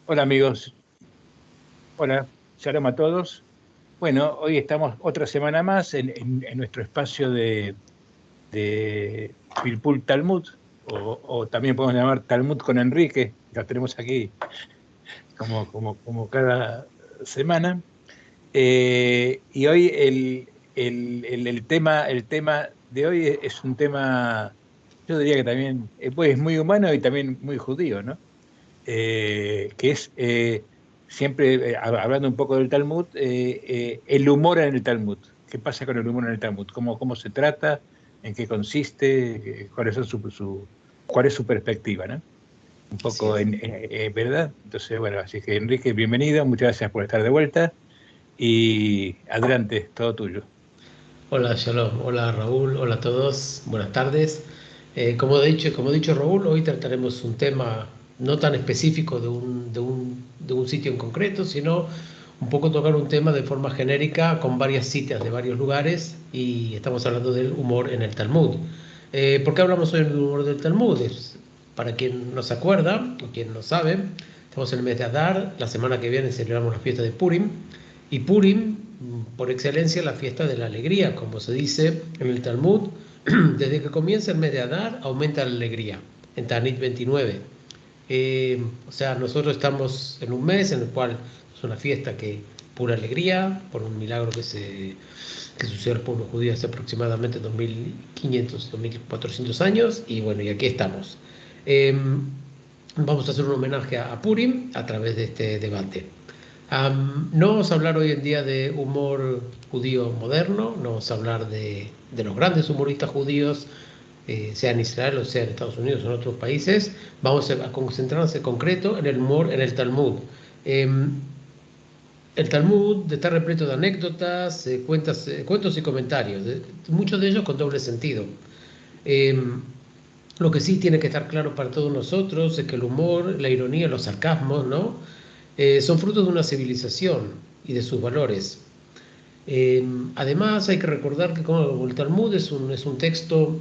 Hola amigos, hola, shalom a todos. Bueno, hoy estamos otra semana más en nuestro espacio de Pilpul Talmud, o también podemos llamar Talmud con Enrique, lo tenemos aquí como cada semana. Y hoy el tema de hoy es un tema, yo diría que también pues, muy humano y también muy judío, ¿no? Que es siempre, hablando un poco del Talmud, el humor en el Talmud. ¿Qué pasa con el humor en el Talmud? ¿Cómo se trata? ¿En qué consiste? ¿Cuál es su perspectiva, ¿no? Un Así poco, es. ¿verdad? Entonces, bueno, así que Enrique, bienvenido, muchas gracias por estar de vuelta y adelante, todo tuyo. Hola, Shalom. Hola, Raúl. Hola a todos. Buenas tardes. Como ha dicho Raúl, hoy trataremos un tema no tan específico de un sitio en concreto, sino un poco tocar un tema de forma genérica con varias citas de varios lugares y estamos hablando del humor en el Talmud. ¿Por qué hablamos hoy del humor del Talmud? Para quien no se acuerda o quien no sabe, estamos en el mes de Adar, la semana que viene celebramos la fiesta de Purim. Y Purim, por excelencia, la fiesta de la alegría, como se dice en el Talmud, desde que comienza el mes de Adar aumenta la alegría, en Tanit 29. O sea, nosotros estamos en un mes en el cual es una fiesta que pura alegría, por un milagro que sucedió al pueblo judío hace aproximadamente 2500, 2400 años, y bueno, y aquí estamos. Eh, Vamos a hacer un homenaje a Purim a través de este debate. No vamos a hablar hoy en día de humor judío moderno, no vamos a hablar de los grandes humoristas judíos, sea en Israel o sea en Estados Unidos o en otros países. Vamos a concentrarnos en concreto en el humor en el Talmud. Eh, el Talmud está repleto de anécdotas, cuentos y comentarios, muchos de ellos con doble sentido. Eh, lo que sí tiene que estar claro para todos nosotros es que el humor, la ironía, los sarcasmos, ¿no? Son frutos de una civilización y de sus valores. Además, hay que recordar que como el Talmud es un texto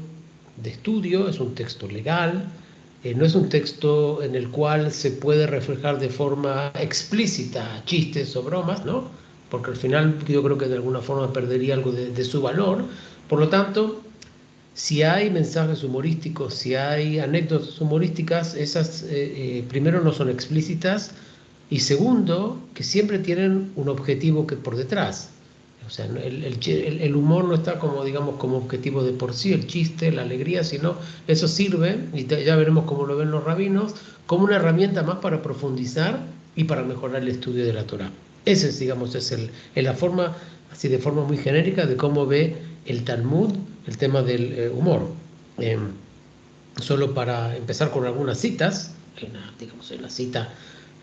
de estudio, es un texto legal, no es un texto en el cual se puede reflejar de forma explícita chistes o bromas, ¿no? Porque al final yo creo que de alguna forma perdería algo de su valor. Por lo tanto, si hay mensajes humorísticos, si hay anécdotas humorísticas, esas primero no son explícitas y segundo, que siempre tienen un objetivo que por detrás. O sea, el humor no está como, digamos, como objetivo de por sí, el chiste, la alegría, sino eso sirve, y ya veremos cómo lo ven los rabinos, como una herramienta más para profundizar y para mejorar el estudio de la Torá. Ese es, digamos, la forma, así de forma muy genérica, de cómo ve el Talmud el tema del humor. Eh, Solo para empezar con algunas citas, digamos, en la cita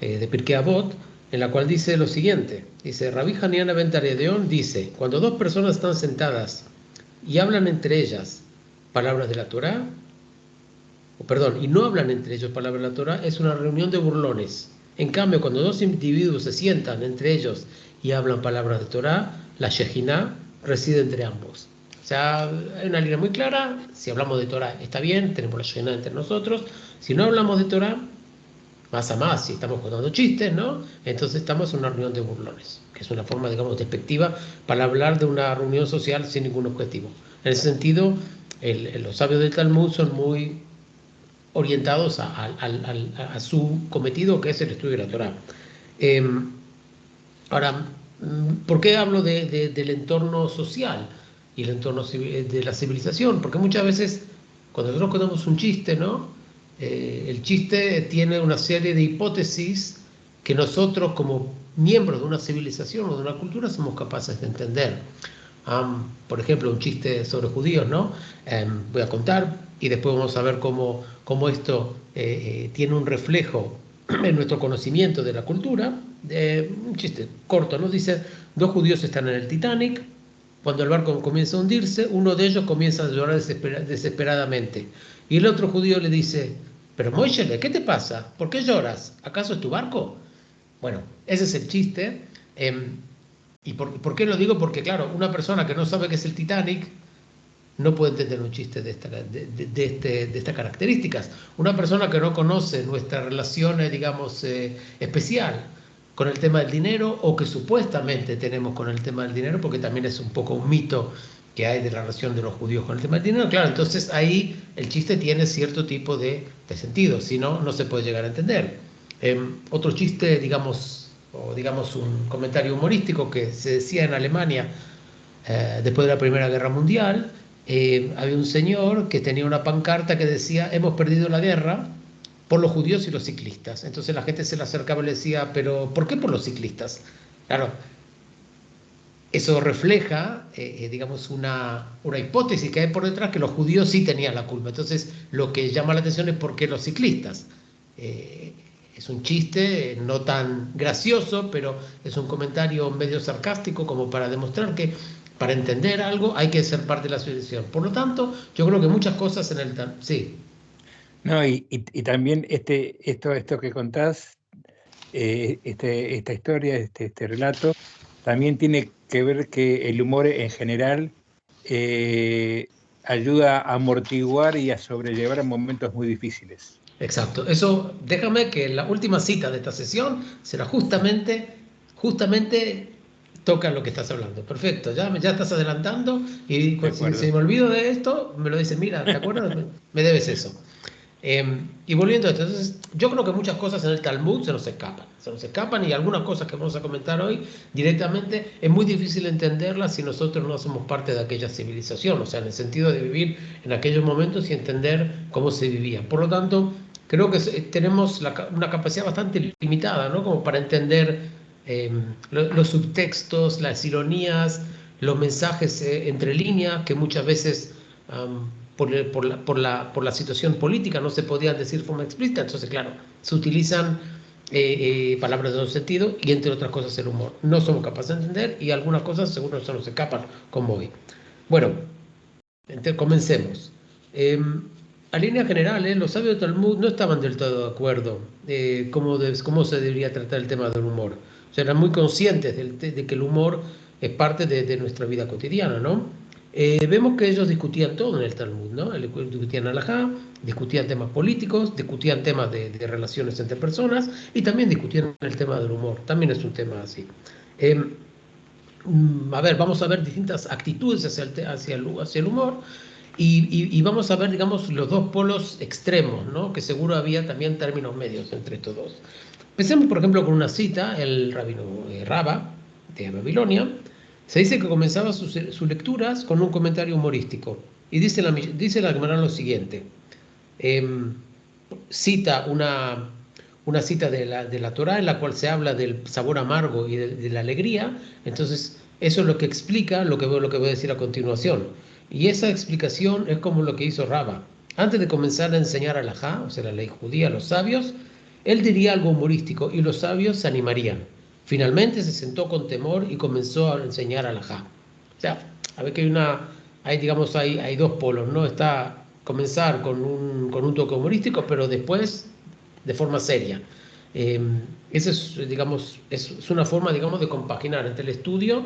de Pirkei Avot, en la cual dice lo siguiente, dice, Rabbi Hanina ben Taredeón dice, cuando dos personas están sentadas y hablan entre ellas palabras de la Torá, o perdón, y no hablan entre ellos palabras de la Torá, es una reunión de burlones. En cambio, cuando dos individuos se sientan entre ellos y hablan palabras de Torá, la Shejinah reside entre ambos. O sea, hay una línea muy clara. Si hablamos de Torah está bien, tenemos la Shejinah entre nosotros. Si no hablamos de Torah, más a más, si estamos contando chistes, ¿no? Entonces estamos en una reunión de burlones, que es una forma, digamos, despectiva para hablar de una reunión social sin ningún objetivo. En ese sentido, los sabios del Talmud son muy orientados a su cometido, que es el estudio de la Torah. Eh, Ahora, ¿por qué hablo del entorno social y el entorno de la civilización? Porque muchas veces, cuando nosotros contamos un chiste, ¿no? El chiste tiene una serie de hipótesis que nosotros, como miembros de una civilización o de una cultura, somos capaces de entender. Por ejemplo, un chiste sobre judíos, ¿no? Voy a contar y después vamos a ver cómo esto tiene un reflejo en nuestro conocimiento de la cultura. Un chiste corto, ¿no? Dice, dos judíos están en el Titanic, cuando el barco comienza a hundirse, uno de ellos comienza a llorar desesperadamente. Y el otro judío le dice, pero Moisés, ¿qué te pasa? ¿Por qué lloras? ¿Acaso es tu barco? Bueno, ese es el chiste. ¿Y por qué lo digo? Porque, claro, una persona que no sabe qué es el Titanic no puede entender un chiste de estas características. Una persona que no conoce nuestra relación, digamos, especial con el tema del dinero, o que supuestamente tenemos con el tema del dinero, porque también es un poco un mito que hay de la relación de los judíos con el tema del dinero, claro, entonces ahí el chiste tiene cierto tipo de sentido, si no, no se puede llegar a entender. Otro chiste, digamos, o digamos un comentario humorístico que se decía en Alemania después de la Primera Guerra Mundial, había un señor que tenía una pancarta que decía: hemos perdido la guerra por los judíos y los ciclistas. Entonces la gente se le acercaba y le decía: pero ¿por qué por los ciclistas? Claro, eso refleja, digamos, una hipótesis que hay por detrás, que los judíos sí tenían la culpa. Entonces lo que llama la atención es por qué los ciclistas. Es un chiste no tan gracioso, pero es un comentario medio sarcástico, como para demostrar que para entender algo hay que ser parte de la civilización. Por lo tanto, yo creo que muchas cosas en el... Sí. No, y también esto que contás, esta historia, este relato, también tiene que ver que el humor en general ayuda a amortiguar y a sobrellevar momentos muy difíciles. Exacto. Eso, déjame que la última cita de esta sesión será justamente toca lo que estás hablando. Perfecto, ya estás adelantando, y De si acuerdo. me olvido de esto, me lo dices: mira, ¿te acuerdas? Me debes eso. Y volviendo a esto, entonces, yo creo que muchas cosas en el Talmud se nos escapan, y algunas cosas que vamos a comentar hoy directamente es muy difícil entenderlas si nosotros no somos parte de aquella civilización, o sea, en el sentido de vivir en aquellos momentos y entender cómo se vivía. Por lo tanto, creo que tenemos una capacidad bastante limitada, ¿no? Como para entender los subtextos, las ironías, los mensajes entre líneas, que muchas veces por la situación política no se podían decir de forma explícita. Entonces, claro, se utilizan palabras de doble sentido, y entre otras cosas el humor. No somos capaces de entender, y algunas cosas seguro se nos escapan, como hoy. Bueno, entonces comencemos. A líneas generales, los sabios del Talmud no estaban del todo de acuerdo cómo se debería tratar el tema del humor. O sea, eran muy conscientes de que el humor es parte de nuestra vida cotidiana, ¿no? Vemos que ellos discutían todo en el Talmud, ¿no? Discutían halajá, discutían temas políticos, discutían temas de relaciones entre personas, y también discutían el tema del humor. También es un tema así. Eh, a ver, vamos a ver distintas actitudes hacia el humor, y vamos a ver, digamos, los dos polos extremos, ¿no? Que seguro había también términos medios entre estos dos. Empecemos, por ejemplo, con una cita. El rabino Raba, de Babilonia, se dice que comenzaba sus lecturas con un comentario humorístico. Y dice la Gemara lo siguiente. Eh, Cita una cita de la Torá, en la cual se habla del sabor amargo y de la alegría. Entonces, eso es lo que explica lo que voy a decir a continuación. Y esa explicación es como lo que hizo Raba. Antes de comenzar a enseñar halajá, o sea, la ley judía, a los sabios, él diría algo humorístico, y los sabios se animarían. Finalmente se sentó con temor y comenzó a enseñar halajá. O sea, a ver que hay dos polos, ¿no? Está comenzar con un toque humorístico, pero después de forma seria. Eh, Esa es, digamos, es una forma, digamos, de compaginar entre el estudio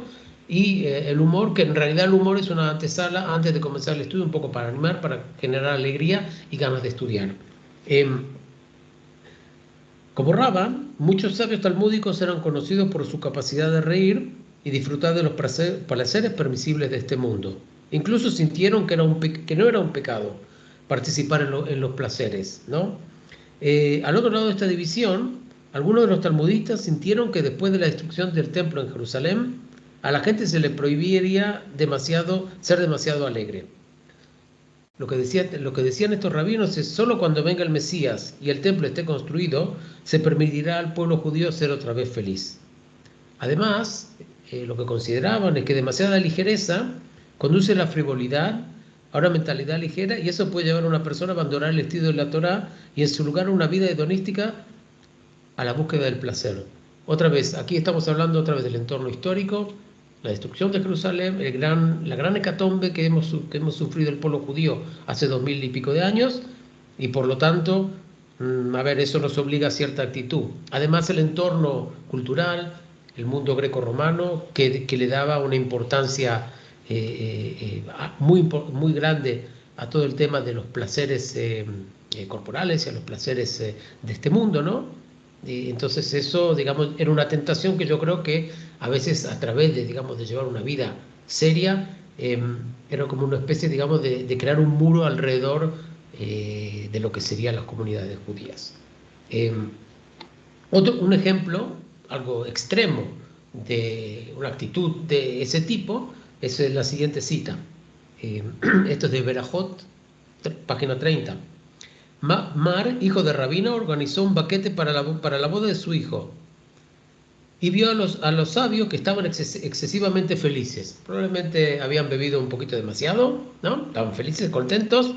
y el humor, que en realidad el humor es una antesala antes de comenzar el estudio, un poco para animar, para generar alegría y ganas de estudiar. Eh, Como Rabban, muchos sabios talmúdicos eran conocidos por su capacidad de reír y disfrutar de los placeres permisibles de este mundo. Incluso sintieron que no era un pecado participar en los placeres, ¿no? Al otro lado de esta división, algunos de los talmudistas sintieron que después de la destrucción del templo en Jerusalén, a la gente se le prohibiría ser demasiado alegre. Lo que decían estos rabinos es: solo cuando venga el Mesías y el templo esté construido, se permitirá al pueblo judío ser otra vez feliz. Además, lo que consideraban es que demasiada ligereza conduce a la frivolidad, a una mentalidad ligera, y eso puede llevar a una persona a abandonar el estilo de la Torá y en su lugar una vida hedonística, a la búsqueda del placer. Otra vez, aquí estamos hablando otra vez del entorno histórico, la destrucción de Jerusalén, la gran hecatombe que hemos sufrido el pueblo judío hace 2000 y pico de años, y por lo tanto, a ver, eso nos obliga a cierta actitud. Además, el entorno cultural, el mundo greco-romano, que le daba una importancia muy grande a todo el tema de los placeres corporales y a los placeres de este mundo, ¿no? Y entonces eso, digamos, era una tentación que yo creo que a veces a través de, digamos, de llevar una vida seria, era como una especie, digamos, de crear un muro alrededor de lo que serían las comunidades judías. Un ejemplo, algo extremo de una actitud de ese tipo, es la siguiente cita. Esto es de Berajot, página 30. Mar, hijo de Rabino, organizó un banquete para la boda de su hijo y vio a los sabios que estaban excesivamente felices. Probablemente habían bebido un poquito demasiado, ¿no? Estaban felices, contentos.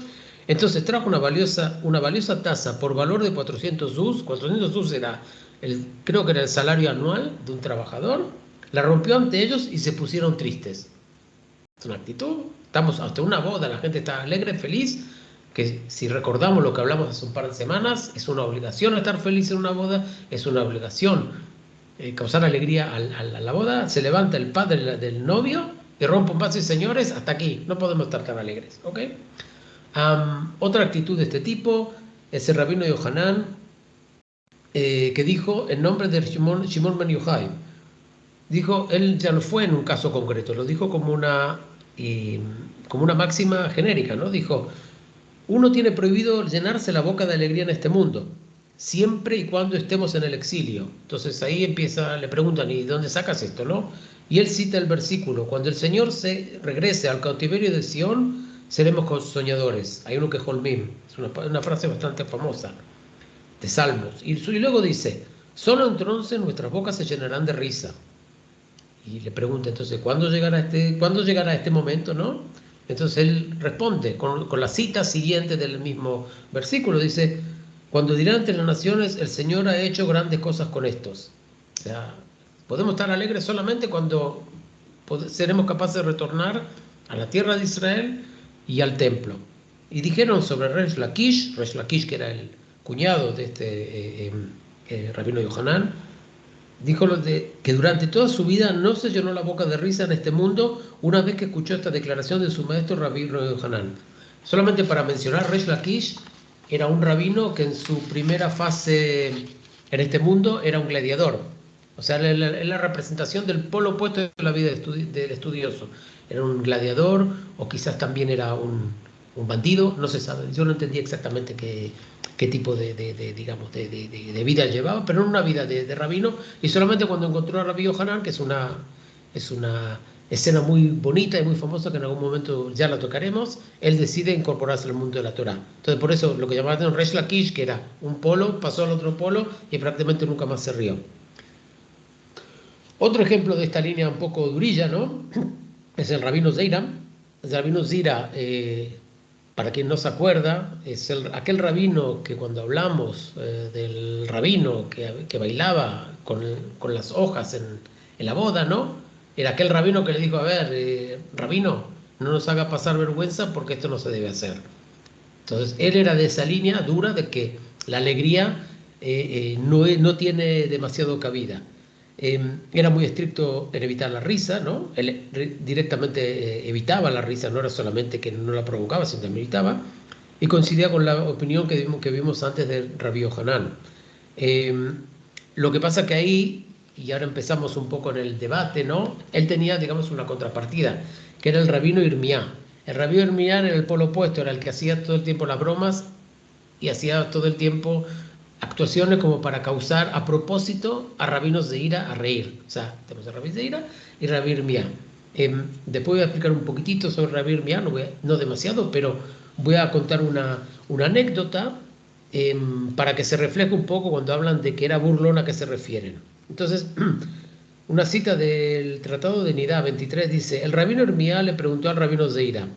Entonces trajo una valiosa taza por valor de 400 zus. 400 zus era, creo que era el salario anual de un trabajador. La rompió ante ellos y se pusieron tristes. Es una actitud. Estamos hasta una boda, la gente está alegre, feliz, que si recordamos lo que hablamos hace un par de semanas, es una obligación estar feliz en una boda, es una obligación causar alegría a la boda. Se levanta el padre del novio y rompe un paso y señores, hasta aquí, no podemos estar tan alegres, ¿ok? Otra actitud de este tipo es el rabino Yohanan, que dijo en nombre de Shimon ben Yochai. Dijo, él ya no fue en un caso concreto, lo dijo como una máxima genérica, ¿no? Dijo, uno tiene prohibido llenarse la boca de alegría en este mundo, siempre y cuando estemos en el exilio. Entonces ahí le preguntan, ¿y dónde sacas esto, no? Y él cita el versículo, cuando el Señor se regrese al cautiverio de Sión, seremos soñadores. Hay uno que es Holmim, es una frase bastante famosa, de Salmos. Y luego dice, solo entonces nuestras bocas se llenarán de risa. Y le pregunta entonces, ¿cuándo llegará este momento, no? Entonces él responde con la cita siguiente del mismo versículo. Dice, cuando dirán ante las naciones, el Señor ha hecho grandes cosas con estos. O sea, podemos estar alegres solamente cuando seremos capaces de retornar a la tierra de Israel y al templo. Y dijeron sobre Resh Lakish que era el cuñado de este rabino Yohanan, dijo que durante toda su vida no se llenó la boca de risa en este mundo una vez que escuchó esta declaración de su maestro rabino Yohanan. Solamente para mencionar, Resh Lakish era un rabino que en su primera fase en este mundo era un gladiador. O sea, es la representación del polo opuesto de la vida del estudioso. Era un gladiador o quizás también era un bandido, no se sabe. Yo no entendí exactamente qué tipo de vida llevaba, pero no una vida de rabino. Y solamente cuando encontró a Rabbi Yohanan, que es una escena muy bonita y muy famosa que en algún momento ya la tocaremos, él decide incorporarse al mundo de la Torá. Entonces por eso lo que llamaban Resh Lakish, que era un polo, pasó al otro polo y prácticamente nunca más se rió. Otro ejemplo de esta línea un poco durilla, ¿no? Es el rabino Zira. El rabino Zira, para quien no se acuerda, es aquel rabino que cuando hablamos del rabino que bailaba con las hojas en la boda, ¿no? Era aquel rabino que le dijo, a ver, rabino, no nos haga pasar vergüenza porque esto no se debe hacer. Entonces, él era de esa línea dura de que la alegría no tiene demasiado cabida. Era muy estricto en evitar la risa, ¿no? Él directamente evitaba la risa, no era solamente que no la provocaba, sino que la evitaba, y coincidía con la opinión que vimos antes de Rabbi Yohanan. Lo que pasa que ahí, y ahora empezamos un poco en el debate, ¿no? Él tenía, digamos, una contrapartida, que era el rabino Irmiá. El rabino Irmiá era el polo opuesto, era el que hacía todo el tiempo las bromas y hacía todo el tiempo actuaciones como para causar a propósito a rabinos de ira a reír. O sea, tenemos a rabinos de ira y Rabbi Irmiá. Después voy a explicar un poquitito sobre Rabbi Irmiá, no demasiado, pero voy a contar una anécdota para que se refleje un poco cuando hablan de que era burlón a qué se refieren. Entonces, una cita del Tratado de Nidá 23 dice, el rabino Irmiá le preguntó al rabino Zeira,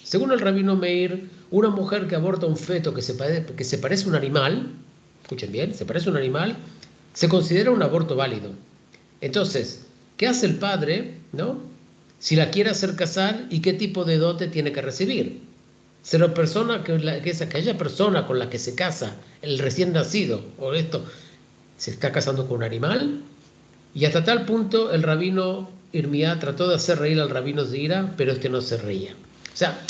según el rabino Meir, una mujer que aborta un feto que se parece a un animal, escuchen bien, se parece a un animal, se considera un aborto válido. Entonces, ¿qué hace el padre, no? Si la quiere hacer casar y qué tipo de dote tiene que recibir. Ser persona aquella persona con la que se casa, el recién nacido, se está casando con un animal, y hasta tal punto el rabino Irmía trató de hacer reír al rabino Zira, pero este no se reía. O sea,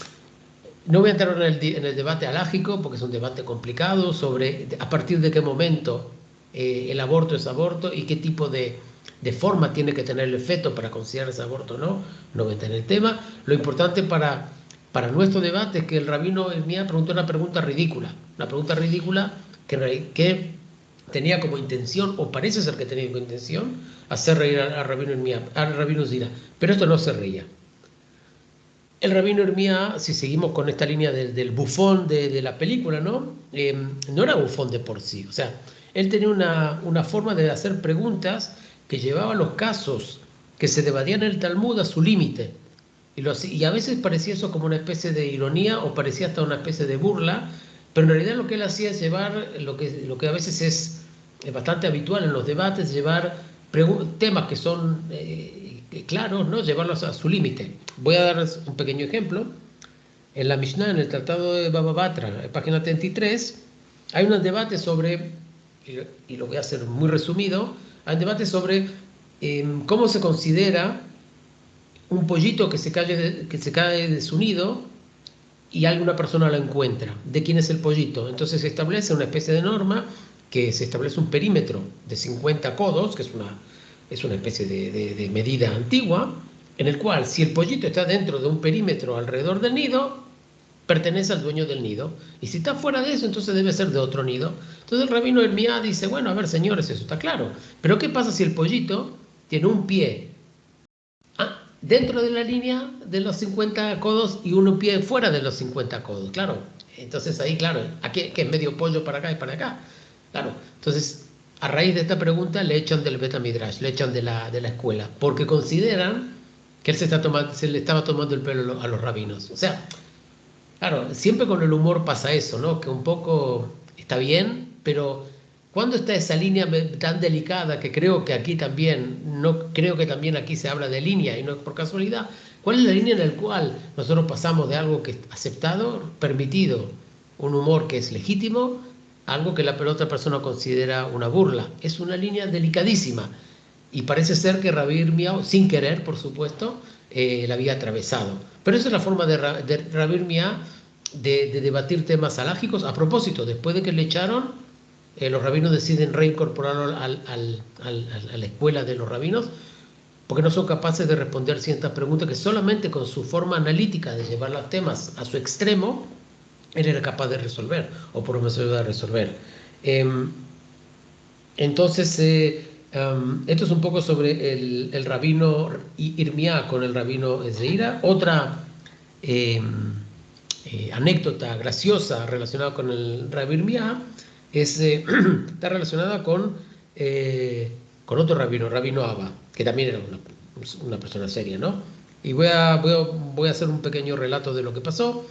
no voy a entrar en el debate alágico, porque es un debate complicado sobre a partir de qué momento el aborto es aborto y qué tipo de forma tiene que tener el feto para considerarse aborto o no. No voy a entrar en el tema. Lo importante para nuestro debate es que el rabino Irmía preguntó una pregunta ridícula que tenía como intención, o parece ser que tenía como intención, hacer reír al rabino Irmía, al rabino Zira, pero esto no se reía. El rabino Irmía, si seguimos con esta línea del bufón de la película, ¿no? No era bufón de por sí. O sea, él tenía una forma de hacer preguntas que llevaba los casos que se debatían en el Talmud a su límite. Y a veces parecía eso como una especie de ironía o parecía hasta una especie de burla, pero en realidad lo que él hacía es llevar lo que a veces es bastante habitual en los debates, llevar temas que son claros, ¿no? Llevarlos a su límite. Voy a dar un pequeño ejemplo. En la Mishnah, en el Tratado de Baba Batra, página 33, hay un debate sobre, y lo voy a hacer muy resumido, hay un debate sobre cómo se considera un pollito que se cae de su nido y alguna persona lo encuentra. ¿De quién es el pollito? Entonces se establece una especie de norma que se establece un perímetro de 50 codos, que es una especie de medida antigua, en el cual si el pollito está dentro de un perímetro alrededor del nido, pertenece al dueño del nido. Y si está fuera de eso, entonces debe ser de otro nido. Entonces el rabino Irmía dice, bueno, a ver, señores, eso está claro. Pero ¿qué pasa si el pollito tiene un pie dentro de la línea de los 50 codos y un pie fuera de los 50 codos? Claro, entonces ahí, claro, aquí que es medio pollo para acá y para acá. Claro, entonces a raíz de esta pregunta le echan del Beta Midrash, le echan de la escuela, porque consideran que él se le estaba tomando el pelo a los rabinos. O sea, claro, siempre con el humor pasa eso, ¿no? Que un poco está bien, pero cuando está esa línea tan delicada, que creo que aquí también, no creo que también aquí se habla de línea y no es por casualidad, ¿cuál es la línea en la cual nosotros pasamos de algo que es aceptado, permitido, un humor que es legítimo, a algo que la otra persona considera una burla? Es una línea delicadísima y parece ser que Rabbi Irmía, sin querer, por supuesto, la había atravesado. Pero esa es la forma de Rabbi Irmía de debatir temas alágicos. A propósito, después de que le echaron, los rabinos deciden reincorporarlo a la escuela de los rabinos, porque no son capaces de responder ciertas preguntas que solamente con su forma analítica de llevar los temas a su extremo, él era capaz de resolver, o por lo menos ayudar a resolver. Entonces, esto es un poco sobre el rabino Irmía con el rabino Zeira. Otra anécdota graciosa relacionada con el rabino Irmía está relacionada con otro rabino Abba, que también era una persona seria, ¿no? Y voy a hacer un pequeño relato de lo que pasó.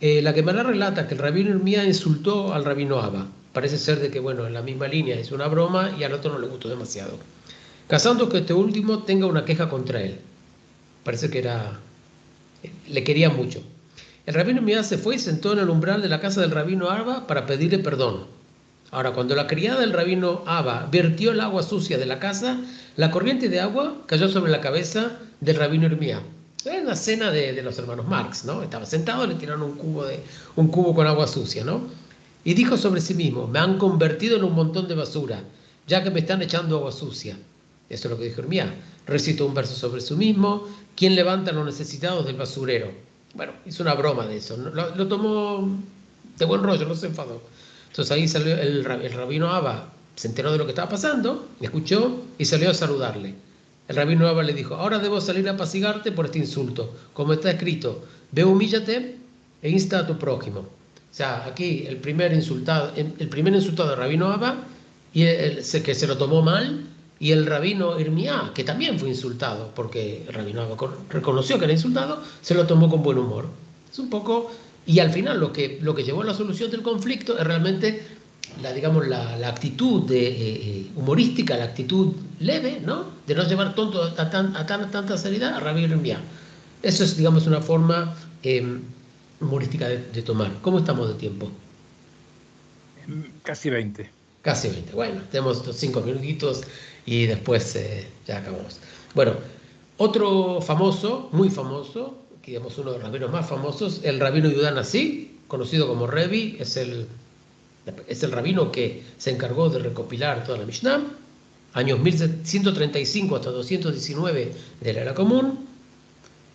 La Gemara relata que el rabino Irmía insultó al rabino Abba. Parece ser de que, bueno, en la misma línea es una broma y al otro no le gustó demasiado, causando que este último tenga una queja contra él. Parece que le quería mucho. El rabino Irmía se fue y sentó en el umbral de la casa del rabino Abba para pedirle perdón. Ahora, cuando la criada del rabino Abba vertió el agua sucia de la casa, la corriente de agua cayó sobre la cabeza del rabino Irmía. Es una escena de los hermanos Marx, ¿no? Estaba sentado, le tiraron un cubo con agua sucia, ¿no? Y dijo sobre sí mismo, me han convertido en un montón de basura, ya que me están echando agua sucia. Eso es lo que dijo Irmía. Recitó un verso sobre sí mismo, ¿quién levanta a los necesitados del basurero? Bueno, hizo una broma de eso, ¿no? Lo tomó de buen rollo, no se enfadó. Entonces ahí salió el rabino Abba, se enteró de lo que estaba pasando, escuchó y salió a saludarle. El rabino Abba le dijo, ahora debo salir a apaciguarte por este insulto. Como está escrito, ve, humíllate e insta a tu prójimo. O sea, aquí el primer insultado del rabino Abba, que se lo tomó mal, y el rabino Irmía, que también fue insultado, porque el rabino Abba reconoció que era insultado, se lo tomó con buen humor. Es un poco... Y al final lo que llevó a la solución del conflicto es realmente la actitud humorística, la actitud leve, ¿no? De no llevar tanta seriedad a Rabbi Irmía. Eso es, digamos, una forma humorística de tomar. ¿Cómo estamos de tiempo? Casi 20. Casi 20. Bueno, tenemos estos 5 minutitos y después ya acabamos. Bueno, Otro famoso, muy famoso, digamos uno de los rabinos más famosos, el rabino Yehudá Nasi, conocido como Revi, es el rabino que se encargó de recopilar toda la Mishnah, años 1135 hasta 219 de la era común.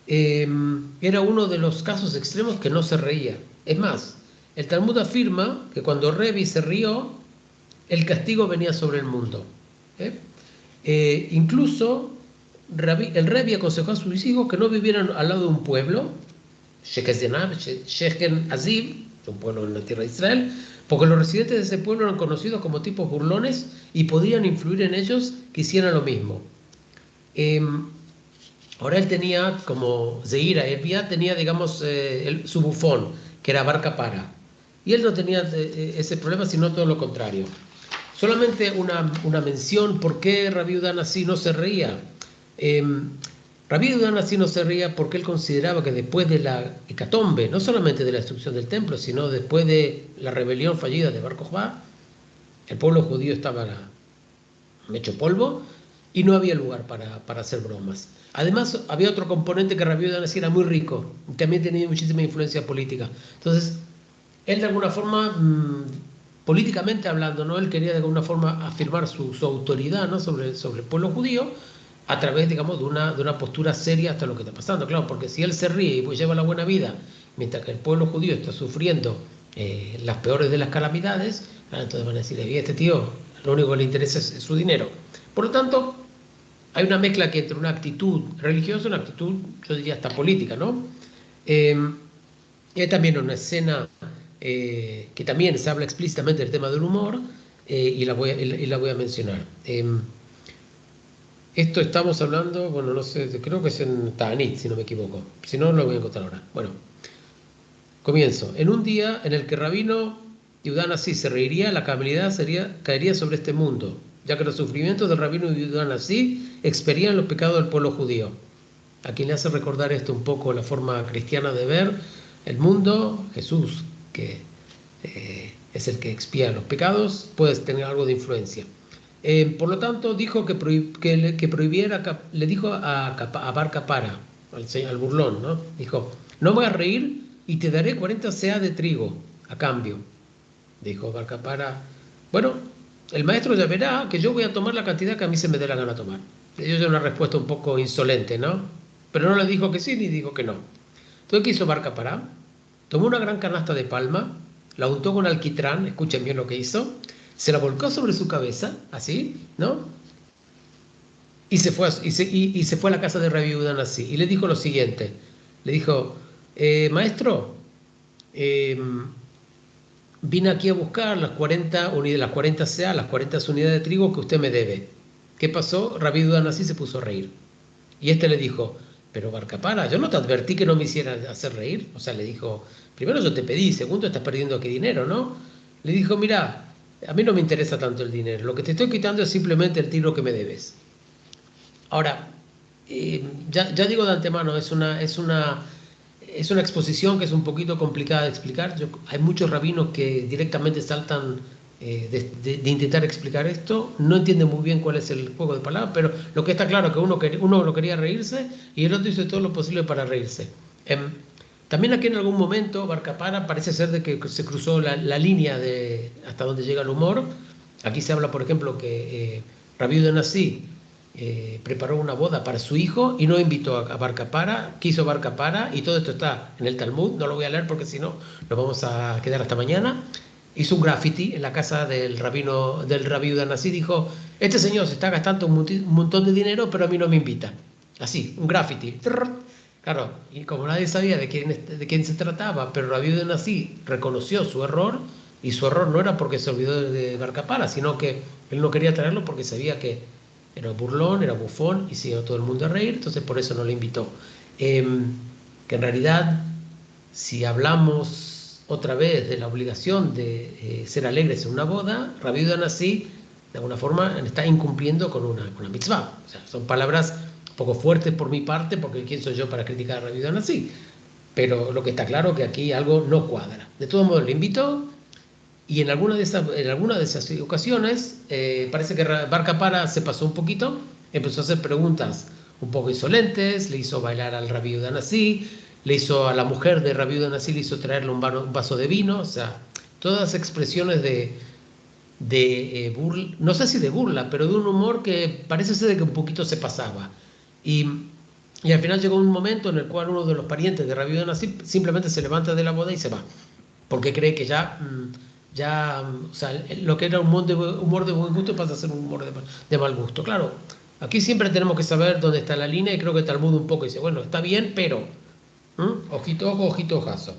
Era uno de los casos extremos que no se reía. Es más, el Talmud afirma que cuando Revi se rió, el castigo venía sobre el mundo. Incluso el Revi aconsejó a sus hijos que no vivieran al lado de un pueblo, Shechem Aziv, un pueblo en la tierra de Israel, porque los residentes de ese pueblo eran conocidos como tipos burlones y podían influir en ellos que hicieran lo mismo. Ahora él tenía, como Zeira Epia, tenía, digamos, su bufón, que era Bar Kapara. Y él no tenía ese problema, sino todo lo contrario. Solamente una mención, ¿por qué Rabbi Yehudá Nasi no se reía? Rabbi Yehudá Nasi no se reía porque él consideraba que después de la hecatombe, no solamente de la destrucción del templo, sino después de la rebelión fallida de Bar Kokhba, el pueblo judío estaba hecho polvo y no había lugar para hacer bromas. Además, había otro componente que Rabbi Yehudá Nasi era muy rico y también tenía muchísima influencia política. Entonces, él de alguna forma, políticamente hablando, ¿no? Él quería de alguna forma afirmar su autoridad, ¿no? sobre el pueblo judío a través, digamos, de una postura seria hasta lo que está pasando. Claro, porque si él se ríe y pues lleva la buena vida, mientras que el pueblo judío está sufriendo las peores de las calamidades, entonces van a decir, este tío, lo único que le interesa es su dinero. Por lo tanto, hay una mezcla aquí entre una actitud religiosa y una actitud, yo diría, hasta política, ¿no? Hay también una escena que también se habla explícitamente del tema del humor, y la voy a mencionar. Esto estamos hablando, bueno, no sé, creo que es en Ta'anit, si no me equivoco. Si no, lo voy a encontrar ahora. Bueno, comienzo. En un día en el que Rabino Yehudá Nasi se reiría, la calamidad caería sobre este mundo, ya que los sufrimientos del Rabino Yehudá Nasi expiarían los pecados del pueblo judío. A quien le hace recordar esto un poco la forma cristiana de ver el mundo, Jesús, que es el que expía los pecados, puede tener algo de influencia. Por lo tanto, dijo que prohibiera, le dijo a Bar Kapara, al burlón, ¿no? Dijo, no me hagas reír y te daré 40 seah de trigo a cambio. Dijo Bar Kapara, bueno, el maestro ya verá que yo voy a tomar la cantidad que a mí se me dé la gana tomar. Le dio una respuesta un poco insolente, ¿no? Pero no le dijo que sí ni dijo que no. Entonces, ¿qué hizo Bar Kapara? Tomó una gran canasta de palma, la untó con alquitrán, escuchen bien lo que hizo, se la volcó sobre su cabeza, así, ¿no? Y se fue a la casa de Rabbi Yehudá Nasi y le dijo lo siguiente, le dijo, maestro, vine aquí a buscar las 40 seah, las 40 unidades de trigo que usted me debe. ¿Qué pasó? Rabbi Yehudá Nasi se puso a reír. Y le dijo, pero Bar Kapara, yo no te advertí que no me hiciera hacer reír. O sea, le dijo, primero yo te pedí, segundo estás perdiendo aquí dinero, ¿no? Le dijo, mira, a mí no me interesa tanto el dinero, lo que te estoy quitando es simplemente el tiro que me debes. Ahora, ya digo de antemano, es una exposición que es un poquito complicada de explicar. Hay muchos rabinos que directamente saltan de intentar explicar esto, no entienden muy bien cuál es el juego de palabras, pero lo que está claro es que uno lo quería reírse y el otro hizo todo lo posible para reírse. También aquí en algún momento Bar Kapara parece ser de que se cruzó la línea de hasta donde llega el humor. Aquí se habla, por ejemplo, que Rabbi Yehudá Nasi preparó una boda para su hijo y no invitó a Bar Kapara, quiso Bar Kapara, y todo esto está en el Talmud, no lo voy a leer porque si no nos vamos a quedar hasta mañana. Hizo un graffiti en la casa del Rabbi Yehudá Nasi, dijo, este señor se está gastando un montón de dinero, pero a mí no me invita. Así, un graffiti. Claro, y como nadie sabía de quién se trataba, pero Rabbi Yehudá Nasi reconoció su error, y su error no era porque se olvidó de Bar Kapara, sino que él no quería traerlo porque sabía que era burlón, era bufón y se iba todo el mundo a reír, entonces por eso no lo invitó. Que en realidad, si hablamos otra vez de la obligación de ser alegres en una boda, Rabbi Yehudá Nasi de alguna forma está incumpliendo con una mitzvah. O sea, son palabras un poco fuertes por mi parte, porque ¿quién soy yo para criticar a Rabbi Yehudá Nasi? Pero lo que está claro es que aquí algo no cuadra. De todos modos, le invitó. Y en alguna de esas ocasiones, parece que Bar Kapara se pasó un poquito, empezó a hacer preguntas un poco insolentes, le hizo bailar al Rabí Yehuda Hanasí, le hizo a la mujer de Rabí Yehuda Hanasí, le hizo traerle un vaso de vino, o sea, todas expresiones de burla, no sé si de burla, pero de un humor que parece ser de que un poquito se pasaba. Y al final llegó un momento en el cual uno de los parientes de Rabí Yehuda Hanasí simplemente se levanta de la boda y se va, porque cree que o sea, lo que era un humor de buen gusto pasa a ser un humor de mal gusto. Claro, aquí siempre tenemos que saber dónde está la línea y creo que Talmud un poco dice, bueno, está bien, pero ojito ojo, ojito ojazo.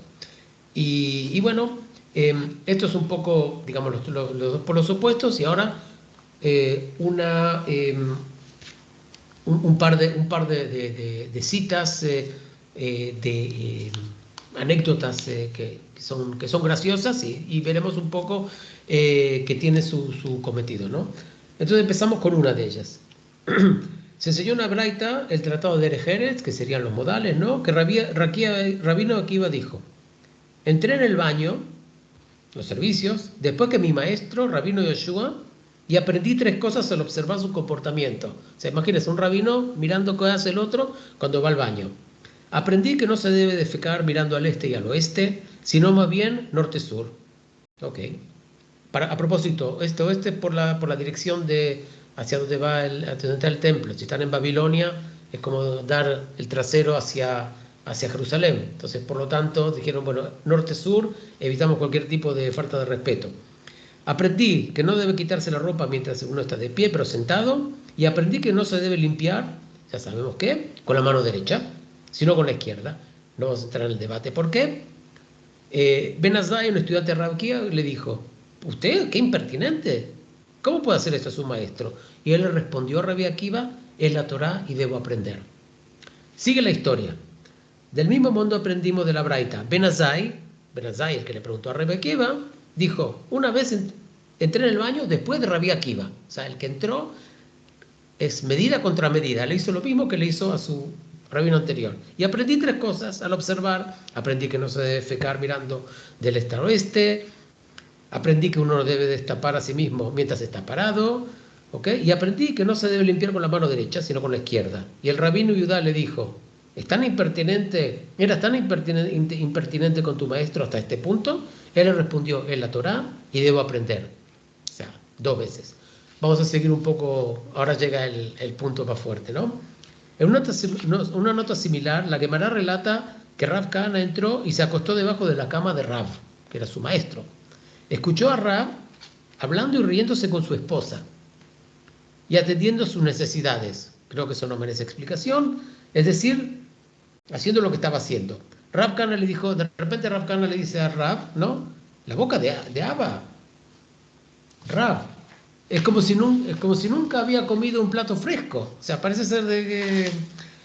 Y bueno, esto es un poco, digamos, los dos polos opuestos y ahora un par de citas, anécdotas que son graciosas y veremos un poco que tiene su cometido, ¿no? Entonces empezamos con una de ellas. Se enseñó una braita, el tratado de Erejeres, que serían los modales, ¿no? Que Rabino Akiva dijo, entré en el baño, los servicios, después que mi maestro, Rabino Yoshua, y aprendí 3 cosas al observar su comportamiento. O sea, imagínense un rabino mirando qué hace el otro cuando va al baño. Aprendí que no se debe defecar mirando al este y al oeste, sino más bien norte-sur. Ok. A propósito, este-oeste por la dirección de hacia donde hacia donde está el templo. Si están en Babilonia, es como dar el trasero hacia Jerusalén. Entonces, por lo tanto, dijeron, bueno, norte-sur, evitamos cualquier tipo de falta de respeto. Aprendí que no debe quitarse la ropa mientras uno está de pie, pero sentado. Y aprendí que no se debe limpiar, ya sabemos qué, con la mano derecha, sino con la izquierda. No vamos a entrar en el debate. ¿Por qué? Ben Azai, un estudiante de Rav Akiva, le dijo, ¿usted qué impertinente? ¿Cómo puede hacer esto a su maestro? Y él le respondió a Rav Akiva, es la Torá y debo aprender. Sigue la historia. Del mismo modo aprendimos de la Braita. Ben Azai, el que le preguntó a Rav Akiva, dijo, una vez entré en el baño después de Rav Akiva. O sea, el que entró es medida contra medida. Le hizo lo mismo que le hizo a su rabino anterior. Y aprendí 3 cosas al observar. Aprendí que no se debe fecar mirando del este al oeste. Aprendí que uno no debe destapar a sí mismo mientras está parado. ¿Okay? Y aprendí que no se debe limpiar con la mano derecha, sino con la izquierda. Y el rabino Yudá le dijo, ¿eras tan impertinente con tu maestro hasta este punto? Él le respondió, es la Torá y debo aprender. O sea, 2 veces. Vamos a seguir un poco, ahora llega el punto más fuerte, ¿no? En una nota similar, la Gemara relata que Rav Kahana entró y se acostó debajo de la cama de Rav, que era su maestro. Escuchó a Rav hablando y riéndose con su esposa y atendiendo sus necesidades. Creo que eso no merece explicación. Es decir, haciendo lo que estaba haciendo. Rav Kahana le dijo, de repente Rav Kahana le dice a Rav, ¿no? La boca de Abba. Rav, es como si nunca había comido un plato fresco. O sea, parece ser de que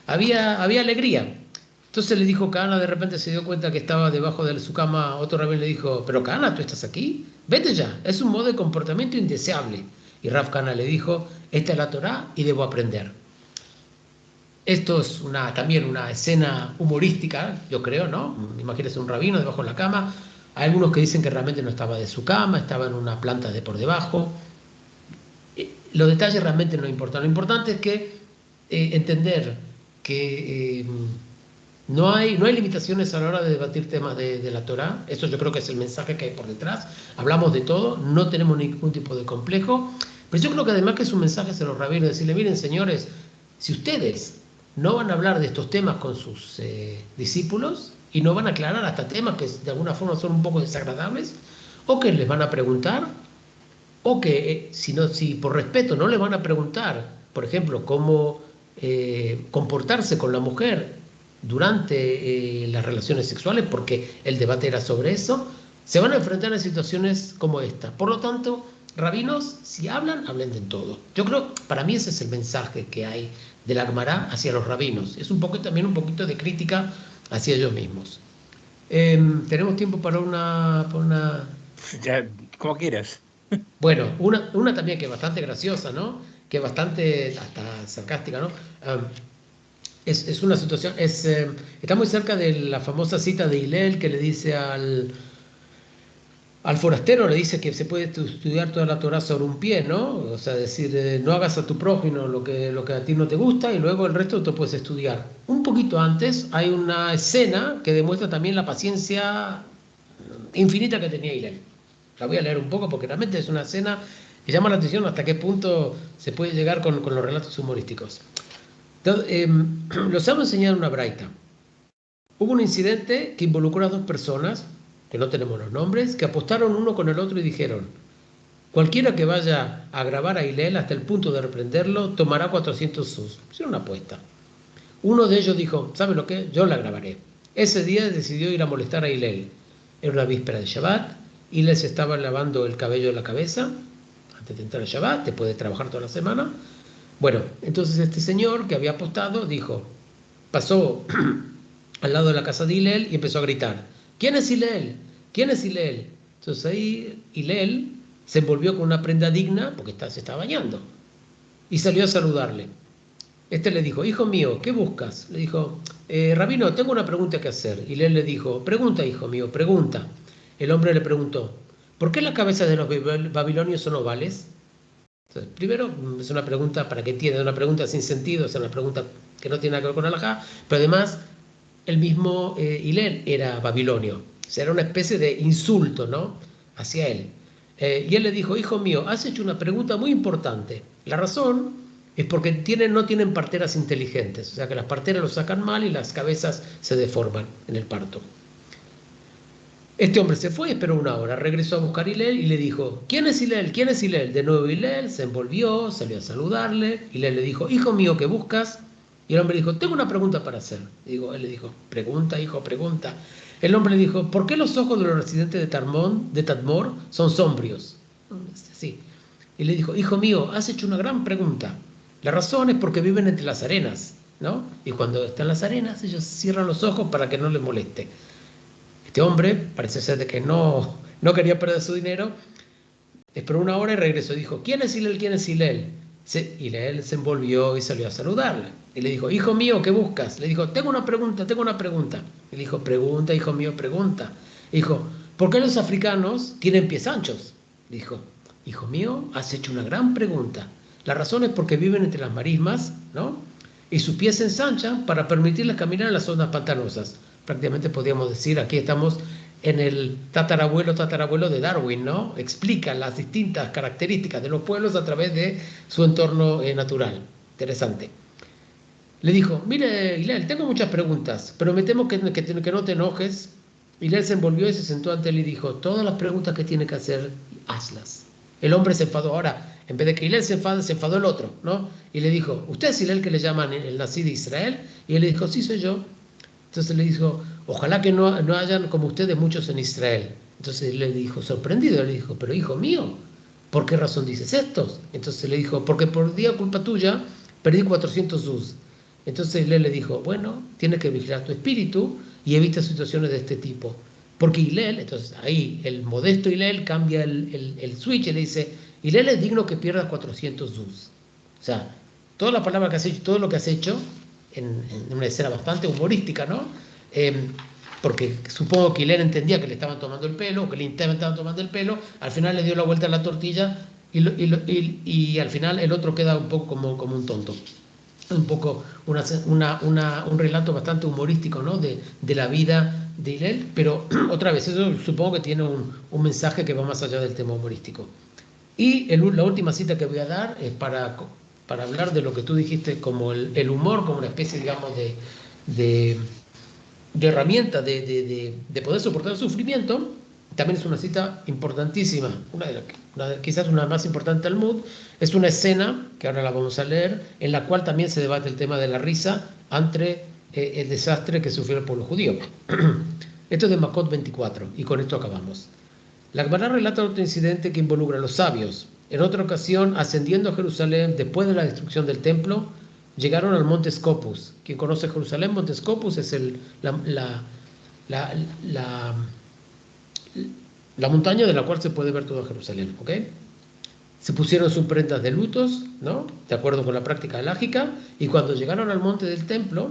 había alegría. Entonces le dijo Kahana, de repente se dio cuenta que estaba debajo de su cama. Otro rabino le dijo, pero Kahana, ¿tú estás aquí? Vete ya, es un modo de comportamiento indeseable. Y Rav Kahana le dijo, esta es la Torá y debo aprender. Esto es también una escena humorística, yo creo, ¿no? Imagínense un rabino debajo de la cama. Hay algunos que dicen que realmente no estaba de su cama, estaba en una planta de por debajo. Los detalles realmente no importan. Lo importante es que entender que no hay limitaciones a la hora de debatir temas de la Torá. Eso yo creo que es el mensaje que hay por detrás. Hablamos de todo, no tenemos ningún tipo de complejo. Pero yo creo que además que es un mensaje hacia los rabinos, decirle, miren señores, si ustedes no van a hablar de estos temas con sus discípulos y no van a aclarar hasta temas que de alguna forma son un poco desagradables, o que les van a preguntar, o que si por respeto no les van a preguntar, por ejemplo, cómo comportarse con la mujer durante las relaciones sexuales, porque el debate era sobre eso, se van a enfrentar a situaciones como esta. Por lo tanto, rabinos, si hablen de todo. Yo creo, para mí ese es el mensaje que hay de la Gemara hacia los rabinos. Es también un poquito de crítica hacia ellos mismos. ¿Tenemos tiempo para una... Ya, como quieras. Bueno, una también que es bastante graciosa, ¿no? Que es bastante hasta sarcástica, ¿no? Es una situación, está muy cerca de la famosa cita de Hillel que le dice Al forastero le dice que se puede estudiar toda la Torá sobre un pie, ¿no? O sea, decir, no hagas a tu prójimo lo que a ti no te gusta y luego el resto te puedes estudiar. Un poquito antes hay una escena que demuestra también la paciencia infinita que tenía Hillel. La voy a leer un poco porque realmente es una escena que llama la atención hasta qué punto se puede llegar con los relatos humorísticos. Entonces, los vamos a enseñar una braita. Hubo un incidente que involucró a dos personas, que no tenemos los nombres, que apostaron uno con el otro y dijeron: cualquiera que vaya a grabar a Hillel hasta el punto de reprenderlo tomará 400 sus. Hicieron una apuesta. Uno de ellos dijo: ¿sabe lo que? Yo la grabaré. Ese día decidió ir a molestar a Hillel. Era una víspera de Shabbat. Hillel se estaba lavando el cabello de la cabeza antes de entrar a Shabbat, después de trabajar toda la semana. Bueno, entonces este señor que había apostado dijo, pasó al lado de la casa de Hillel y empezó a gritar: ¿quién es Hillel? ¿Quién es Hillel? Entonces ahí Hillel se envolvió con una prenda digna porque se estaba bañando y salió a saludarle. Este le dijo: hijo mío, ¿qué buscas? Le dijo: rabino, tengo una pregunta que hacer. Hillel le dijo: pregunta, hijo mío, pregunta. El hombre le preguntó: ¿por qué las cabezas de los babilonios son ovales? Entonces, primero, es una pregunta para que entiendan, una pregunta sin sentido, es una pregunta que no tiene nada que ver con halajá, pero además el mismo Hillel era babilonio, o sea, era una especie de insulto, ¿no?, hacia él. Y él le dijo: hijo mío, has hecho una pregunta muy importante. La razón es porque no tienen parteras inteligentes, o sea que las parteras lo sacan mal y las cabezas se deforman en el parto. Este hombre se fue, esperó una hora, regresó a buscar a Hillel y le dijo: ¿quién es Hillel? ¿Quién es Hillel? De nuevo Hillel se envolvió, salió a saludarle. Hillel le dijo: hijo mío, ¿qué buscas? Y el hombre dijo: tengo una pregunta para hacer. Él le dijo: pregunta, hijo, pregunta. El hombre le dijo: ¿por qué los ojos de los residentes de Tadmor son sombrios? Sí. Y le dijo: hijo mío, has hecho una gran pregunta. La razón es porque viven entre las arenas, ¿no? Y cuando están en las arenas, ellos cierran los ojos para que no les moleste. Este hombre parece ser de que no quería perder su dinero, esperó una hora y regresó y dijo: ¿quién es Hillel? ¿Quién es Hillel? Hillel se envolvió y salió a saludarle. Y le dijo: hijo mío, ¿qué buscas? Le dijo: tengo una pregunta. Y le dijo: pregunta, hijo mío, pregunta. Y dijo: ¿por qué los africanos tienen pies anchos? Le dijo: hijo mío, has hecho una gran pregunta. La razón es porque viven entre las marismas, ¿no? Y sus pies se ensanchan para permitirles caminar en las zonas pantanosas. Prácticamente podríamos decir, aquí estamos en el tatarabuelo de Darwin, ¿no? Explica las distintas características de los pueblos a través de su entorno natural. Interesante. Le dijo: mire, Hillel, tengo muchas preguntas, pero me temo que no te enojes. Hillel se envolvió y se sentó ante él y dijo: todas las preguntas que tiene que hacer, hazlas. El hombre se enfadó. Ahora, en vez de que Hillel se enfadó el otro, ¿no? Y le dijo: ¿usted es Hillel que le llaman el nací de Israel? Y él le dijo: sí, soy yo. Entonces le dijo: ojalá que no hayan como ustedes muchos en Israel. Entonces le dijo, sorprendido, le dijo: pero hijo mío, ¿por qué razón dices esto? Entonces le dijo: porque por día culpa tuya perdí 400 zus. Entonces él le dijo: bueno, tienes que vigilar tu espíritu y evita situaciones de este tipo. Porque Hillel, entonces ahí el modesto Hillel cambia el switch y le dice: Hillel es digno que pierdas 400 zus. O sea, toda la palabra que has hecho, todo lo que has hecho, en una escena bastante humorística, ¿no? Porque supongo que Hillel entendía que le estaban tomando el pelo, que le estaban tomando el pelo, al final le dio la vuelta a la tortilla y al final el otro queda un poco como un tonto. Un poco un relato bastante humorístico, ¿no?, de la vida de Hillel, pero otra vez, eso supongo que tiene un mensaje que va más allá del tema humorístico. Y la última cita que voy a dar es para hablar de lo que tú dijiste como el humor, como una especie, digamos, de herramienta de poder soportar el sufrimiento. También es una cita importantísima, quizás una más importante del Talmud. Es una escena, que ahora la vamos a leer, en la cual también se debate el tema de la risa ante el desastre que sufrió el pueblo judío. Esto es de Makot 24, y con esto acabamos. La Gemara relata otro incidente que involucra a los sabios. En otra ocasión, ascendiendo a Jerusalén después de la destrucción del templo, llegaron al monte Scopus. Quien conoce Jerusalén, monte Scopus es la montaña de la cual se puede ver todo Jerusalén, ¿ok? Se pusieron sus prendas de lutos, ¿no?, de acuerdo con la práctica halágica, y cuando llegaron al monte del templo,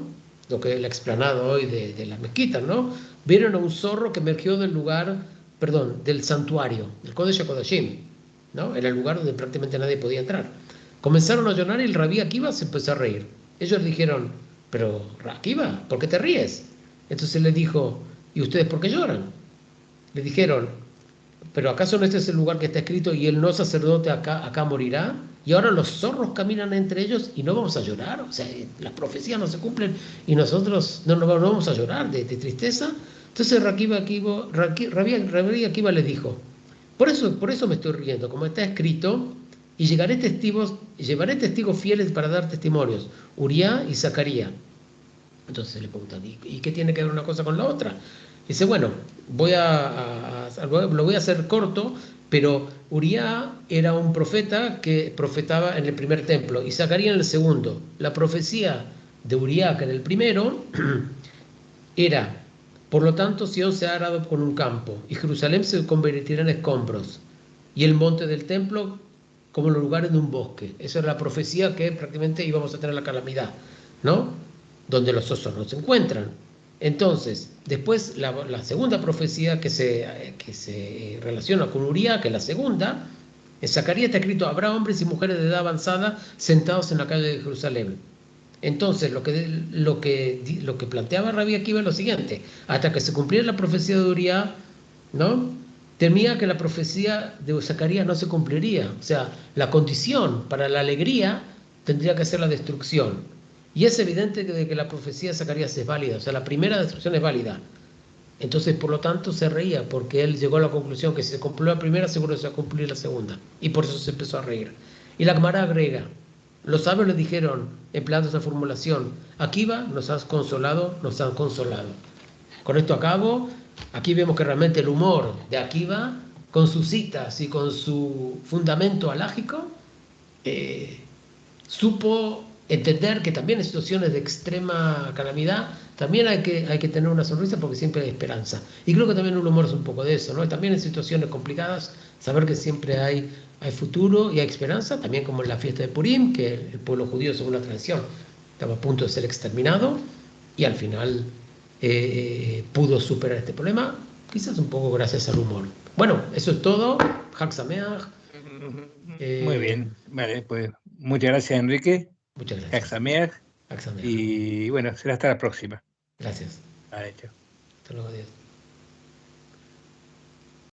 lo que es la explanada hoy de las mezquitas, ¿no?, vieron a un zorro que emergió del lugar del santuario, del Kodesh HaKodashim, ¿no? Era el lugar donde prácticamente nadie podía entrar. Comenzaron a llorar y el Rabí Akiva se empezó a reír. Ellos le dijeron, pero Akiva, ¿por qué te ríes? Entonces le dijo, ¿y ustedes por qué lloran? Le dijeron, ¿pero acaso no este es el lugar que está escrito y el no sacerdote acá morirá? Y ahora los zorros caminan entre ellos y no vamos a llorar. O sea, las profecías no se cumplen y nosotros no vamos a llorar de tristeza. Entonces Rabí Akiva les dijo, por eso me estoy riendo, como está escrito, y llevaré testigos fieles para dar testimonios, Uriá y Zacarías. Entonces le preguntan, ¿y qué tiene que ver una cosa con la otra? Dice, bueno, lo voy a hacer corto, pero Uriá era un profeta que profetaba en el primer templo y Zacarías en el segundo. La profecía de Uriá, que en el primero, era, por lo tanto, Sion se ha arado con un campo y Jerusalén se convertirá en escombros y el monte del templo como los lugares de un bosque. Esa era la profecía que prácticamente íbamos a tener la calamidad, ¿no? Donde los osos no se encuentran. Entonces, después la segunda profecía que se relaciona con Uriá, que es la segunda, en Zacarías está escrito, habrá hombres y mujeres de edad avanzada sentados en la calle de Jerusalén. Entonces, lo que planteaba Rabí Akiva es lo siguiente, hasta que se cumpliera la profecía de Uriá, ¿no? Temía que la profecía de Zacarías no se cumpliría. O sea, la condición para la alegría tendría que ser la destrucción. Y es evidente que la profecía de Zacarías es válida, o sea, la primera destrucción es válida. Entonces, por lo tanto, se reía, porque él llegó a la conclusión que si se cumplió la primera, seguro se va a cumplir la segunda. Y por eso se empezó a reír. Y la Gemara agrega, los sabios le dijeron, empleando esa formulación, Akiva, nos has consolado, nos han consolado. Con esto acabo. Aquí vemos que realmente el humor de Akiva, con sus citas y con su fundamento alágico, supo entender que también en situaciones de extrema calamidad también hay que tener una sonrisa porque siempre hay esperanza. Y creo que también un humor es un poco de eso, ¿no? Y también en situaciones complicadas, saber que siempre hay futuro y hay esperanza, también como en la fiesta de Purim, que el pueblo judío, según la tradición, estaba a punto de ser exterminado y al final pudo superar este problema, quizás un poco gracias al humor. Bueno, eso es todo. Hag Sameach. Muy bien, vale, pues muchas gracias, Enrique. Muchas gracias. Hag Sameach. Hag Sameach. Y bueno, será hasta la próxima. Gracias. Vale, chao. Hasta luego, adiós.